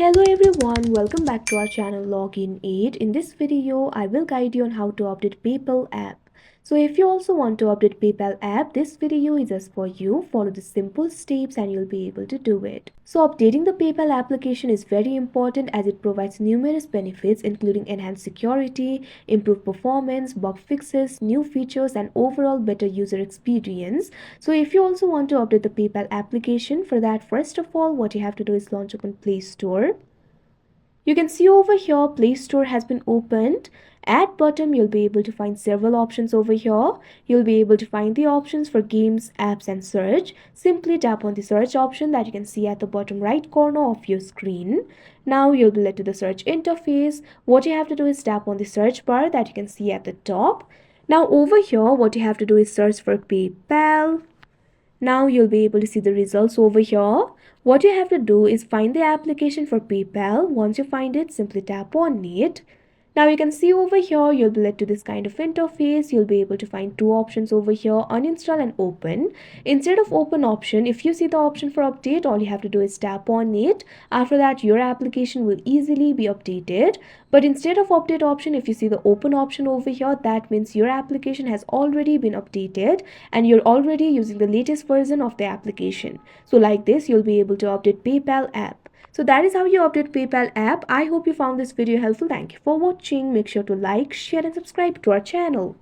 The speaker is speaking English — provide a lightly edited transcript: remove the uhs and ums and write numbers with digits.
Hello everyone, welcome back to our channel Login 8. In this video, I will guide you on how to update PayPal app. So if you also want to update PayPal app, this video is just for you. Follow the simple steps and you'll be able to do it. So updating the PayPal application is very important as it provides numerous benefits including enhanced security, improved performance, bug fixes, new features and overall better user experience. So if you also want to update the PayPal application, for that first of all what you have to do is launch open Play Store. You can see over here Play Store has been opened. At bottom you'll be able to find several options over here. You'll be able to find the options for games, apps and search. Simply tap on the search option that you can see at the bottom right corner of your screen. Now you'll be led to the search interface. What you have to do is tap on the search bar that you can see at the top. Now over here what you have to do is search for PayPal. Now you'll be able to see the results over here. What you have to do is find the application for PayPal. Once you find it, simply tap on it. Now you can see over here, you'll be led to this kind of interface. You'll be able to find two options over here, uninstall and open. Instead of open option, if you see the option for update, all you have to do is tap on it. After that, your application will easily be updated. But instead of update option, if you see the open option over here, that means your application has already been updated and you're already using the latest version of the application. So like this, you'll be able to update PayPal app. So that is how you update PayPal app. I hope you found this video helpful. Thank you for watching. Make sure to like, share and subscribe to our channel.